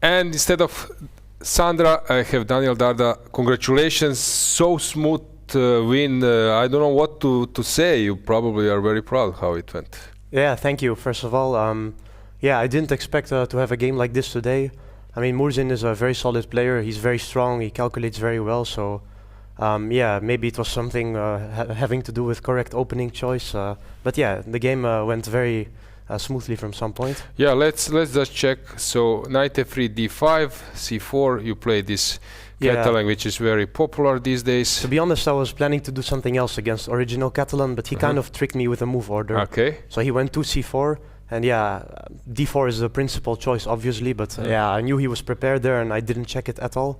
And instead of Sandra, I have Daniel Dardha. Congratulations, so smooth win. I don't know what to say. You probably are very proud how it went. Yeah, thank you. First of all, yeah, I didn't expect to have a game like this today. I mean, Murzin is a very solid player. He's very strong. He calculates very well. So, yeah, maybe it was something having to do with correct opening choice. But yeah, the game went very smoothly from some point. Yeah, let's just check. So knight f3, d5, c4. You play this Catalan, which is very popular these days. To be honest, I was planning to do something else against original Catalan, but he kind of tricked me with a move order. Okay. So he went to c4. And yeah, d4 is the principal choice, obviously, but yeah, I knew he was prepared there and I didn't check it at all.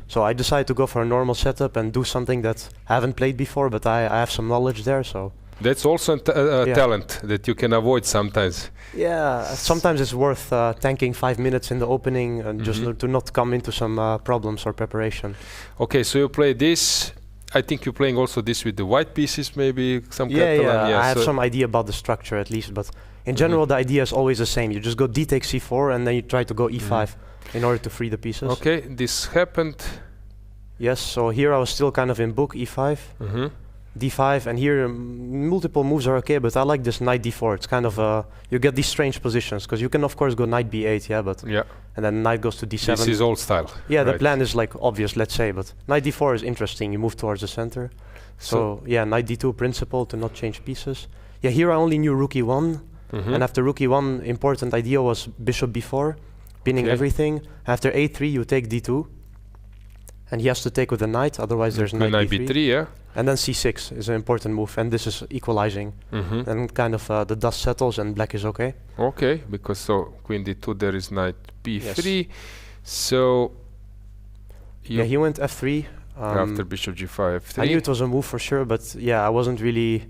So I decided to go for a normal setup and do something that I haven't played before, but I have some knowledge there, so... That's also a talent that you can avoid sometimes. Yeah, sometimes it's worth tanking 5 minutes in the opening and just to not come into some problems or preparation. Okay, so you play this. I think you're playing also this with the white pieces, maybe some Catalan. Yeah, I have some idea about the structure at least, but in general the idea is always the same. You just go d takes c4 and then you try to go e5 in order to free the pieces. Okay, this happened. Yes, so here I was still kind of in book e5, d5, and here multiple moves are okay, but I like this knight d4. It's kind of you get these strange positions because you can of course go knight b8, yeah, but and then knight goes to d7. This is old style. Yeah, the plan is like obvious, let's say, but knight d4 is interesting. You move towards the center. So yeah, knight d2 principle to not change pieces. Yeah, here I only knew rook e1, and after rook e1, important idea was bishop b4, pinning everything. After a3, you take d2, and he has to take with the knight, otherwise there's knight b3. Yeah. And then c6 is an important move, and this is equalizing. And kind of the dust settles and black is okay. Okay, because so queen d2, there is knight b3. So yeah, he went f3. After bishop g5, f3. I knew it was a move for sure, but yeah, I wasn't really...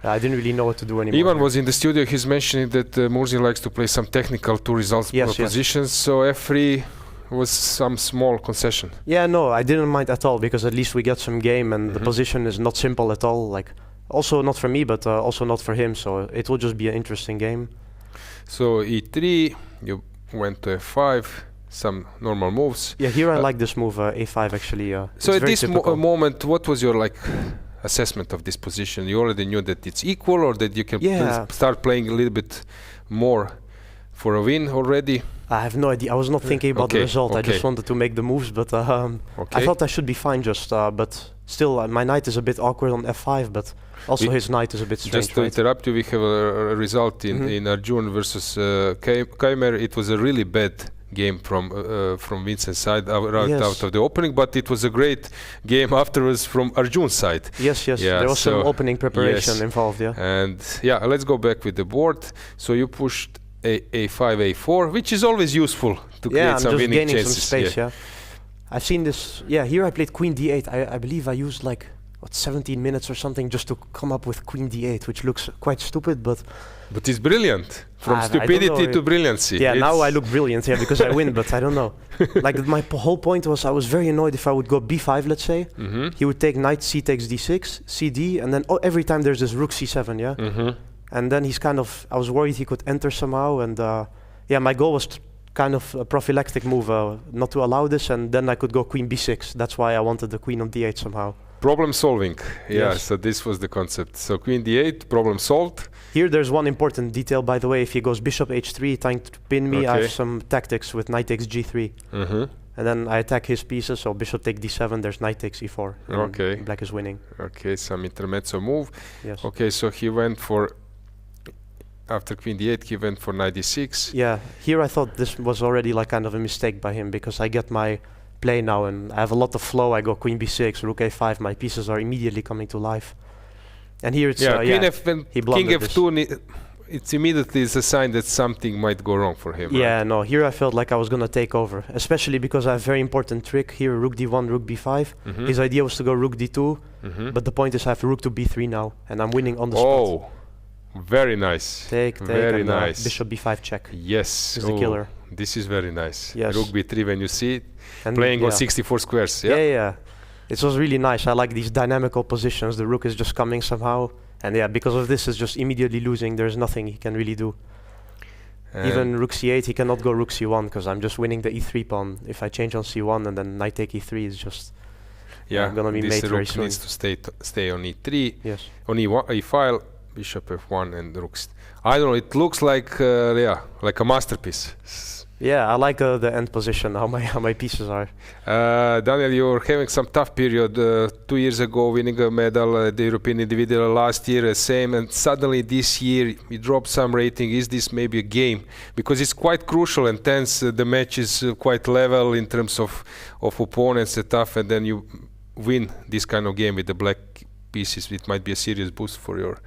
I didn't really know what to do anymore. Ivan was in the studio. He's mentioning that Murzin likes to play some technical two results positions. So f3 was some small concession. Yeah, no, I didn't mind at all because at least we get some game and the position is not simple at all. Like, also not for me, but also not for him. So it will just be an interesting game. So e3, you went to f5. Some normal moves. Yeah, here I like this move, a5 actually. So at this moment, what was your assessment of this position? You already knew that it's equal, or that you can start playing a little bit more for a win already? I have no idea. I was not thinking about the result. I just wanted to make the moves, but I thought I should be fine just, but still my knight is a bit awkward on f5, but also his knight is a bit strange. Just to interrupt you, we have a result in Arjun versus Kaimer. It was a really bad game from Vincent's side out of the opening, but it was a great game afterwards from Arjun's side. Yes, yeah, there was some opening preparation involved, And yeah, let's go back with the board. So you pushed a5, a4, which is always useful to create some winning chances. Some space, I've seen this. Yeah, here I played queen d8. I believe I used like 17 minutes or something just to come up with queen d8, which looks quite stupid, but it's brilliant. From stupidity to brilliancy. Yeah, now I look brilliant, because I win, but I don't know. Like my whole point was I was very annoyed if I would go b5, let's say. He would take knight c takes d6, cd, and then every time there's this rook c7, And then he's kind of, I was worried he could enter somehow, and yeah, my goal was kind of a prophylactic move, not to allow this, and then I could go queen b6. That's why I wanted the queen on d8 somehow. Problem solving, so this was the concept. So queen d8, problem solved. Here there's one important detail, by the way. If he goes bishop h3, trying to pin me, I have some tactics with knight takes g3. And then I attack his pieces, so bishop take d7, there's knight takes e4. Okay. Black is winning. Okay, some intermezzo move. Yes. Okay, so he went for, after queen d8, he went for knight d6. Yeah, here I thought this was already like kind of a mistake by him, because I get my play now and I have a lot of flow. I go queen b6, rook a5, my pieces are immediately coming to life. And here it's queen f1, king f2, it's immediately a sign that something might go wrong for him. Yeah, no, here I felt like I was gonna take over, especially because I have a very important trick here, rook d1, rook b5. His idea was to go rook d2, but the point is I have rook to b3 now, and I'm winning on the spot. Oh, very nice. Take, very and nice. Bishop b5 check. Yes. This is the killer. This is very nice. Yes. Rook b3 when you see it, and playing on 64 squares. Yeah. It was really nice. I like these dynamical positions. The rook is just coming somehow. And yeah, because of this, is just immediately losing. There's nothing he can really do. Even rook c8, he cannot go rook c1 because I'm just winning the e3 pawn. If I change on c1 and then knight take e3, it's just gonna be mate very soon. Needs to stay on e3. Yes. On e file, bishop f1 and rooks. I don't know. It looks like like a masterpiece. Yeah, I like the end position, how my pieces are. Daniel, you're having some tough period. 2 years ago, winning a medal at the European Individual, last year same, and suddenly this year you dropped some rating. Is this maybe a game? Because it's quite crucial and tense. The match is quite level in terms of opponents and tough, and then you win this kind of game with the black pieces. It might be a serious boost for your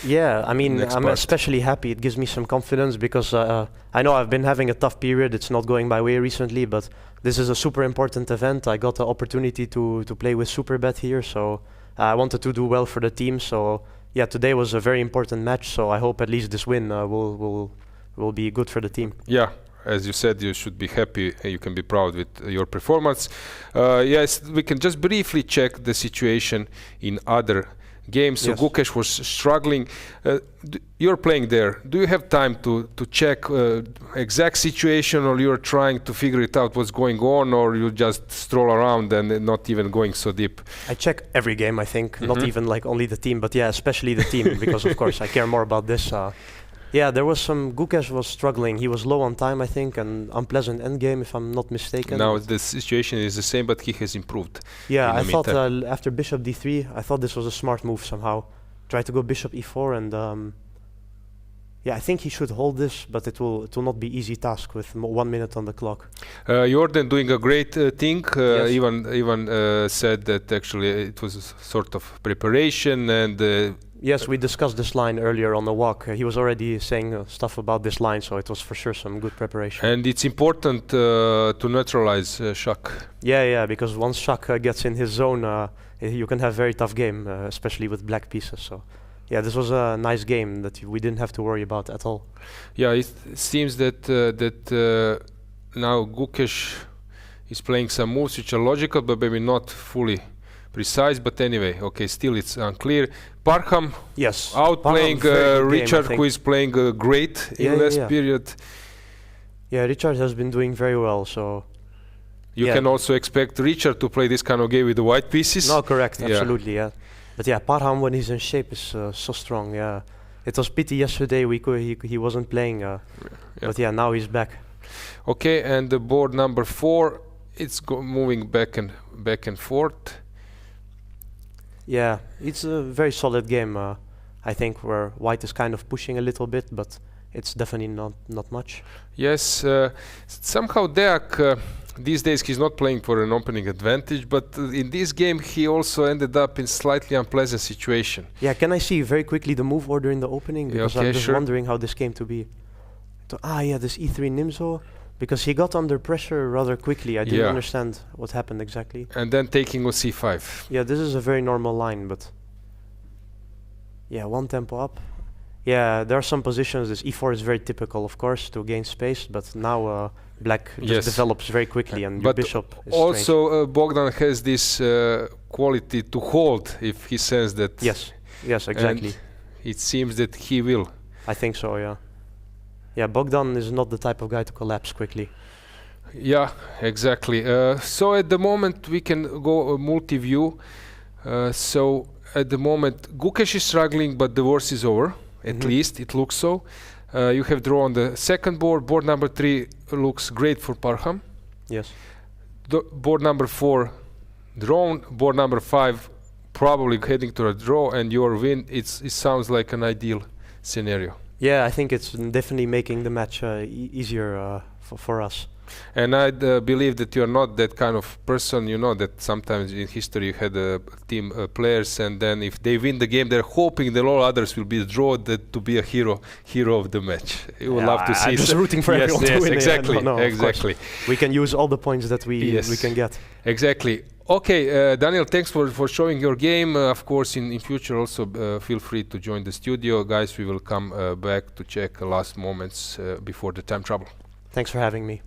I mean, I'm especially happy. It gives me some confidence because I know I've been having a tough period. It's not going my way recently, but this is a super important event. I got the opportunity to play with Superbet here, so I wanted to do well for the team. So yeah, today was a very important match, so I hope at least this win will be good for the team. Yeah. As you said, you should be happy. You can be proud with your performance. Yes, we can just briefly check the situation in other games. So Gukesh was struggling. You're playing there. Do you have time to check exact situation, or you're trying to figure it out what's going on, or you just stroll around and not even going so deep? I check every game, I think. Not even like only the team, but yeah, especially the team, because of course I care more about this. Yeah, there was some. Gukesh was struggling. He was low on time, I think, and unpleasant endgame, if I'm not mistaken. Now the situation is the same, but he has improved. Yeah, I thought after bishop d3, I thought this was a smart move somehow. Try to go bishop e4, and yeah, I think he should hold this, but it will not be easy task with 1 minute on the clock. Jordan doing a great thing. Even said that actually it was a sort of preparation and. Yes, we discussed this line earlier on the walk. He was already saying stuff about this line, so it was for sure some good preparation. And it's important to neutralize Shak. Yeah, because once Shak gets in his zone, you can have very tough game, especially with black pieces. So, yeah, this was a nice game that we didn't have to worry about at all. Yeah, it seems that now Gukesh is playing some moves which are logical, but maybe not fully precise, but anyway, okay, still it's unclear. Parham outplaying Richard, who is playing great in last period. Yeah, Richard has been doing very well, so you can also expect Richard to play this kind of game with the white pieces. No, correct, absolutely, yeah. But yeah, Parham when he's in shape is so strong. Yeah, it was pity yesterday he wasn't playing, but yeah, now he's back. Okay, and the board number 4, it's moving back and forth. Yeah, it's a very solid game, I think, where white is kind of pushing a little bit, but it's definitely not much. Yes, somehow Deak, these days he's not playing for an opening advantage, but in this game he also ended up in slightly unpleasant situation. Yeah, can I see very quickly the move order in the opening? Because I'm just wondering how this came to be. This e3 Nimzo. Because he got under pressure rather quickly. I didn't understand what happened exactly. And then taking on c5. Yeah, this is a very normal line, but yeah, 1 tempo up. Yeah, there are some positions. This e4 is very typical, of course, to gain space, but now black just develops very quickly, and your bishop is also Bogdan has this quality to hold if he says that. Yes, exactly. And it seems that he will. I think so, yeah. Yeah, Bogdan is not the type of guy to collapse quickly. Yeah, exactly. So at the moment we can go multi-view. So at the moment Gukesh is struggling, but the worst is over. At least it looks so. You have draw on the second board. Board number 3 looks great for Parham. Yes. Board number 4 drawn. Board number 5 probably heading to a draw, and your win. It sounds like an ideal scenario. Yeah, I think it's definitely making the match easier for us. And I believe that you are not that kind of person. You know that sometimes in history you had team players, and then if they win the game, they're hoping that all others will be drawn to be a hero of the match. You would love to see. I'm just rooting for everyone to win. Exactly, exactly. We can use all the points that we can get. Exactly. Okay, Daniel, thanks for showing your game. Of course, in future also feel free to join the studio. Guys, we will come back to check last moments before the time trouble. Thanks for having me.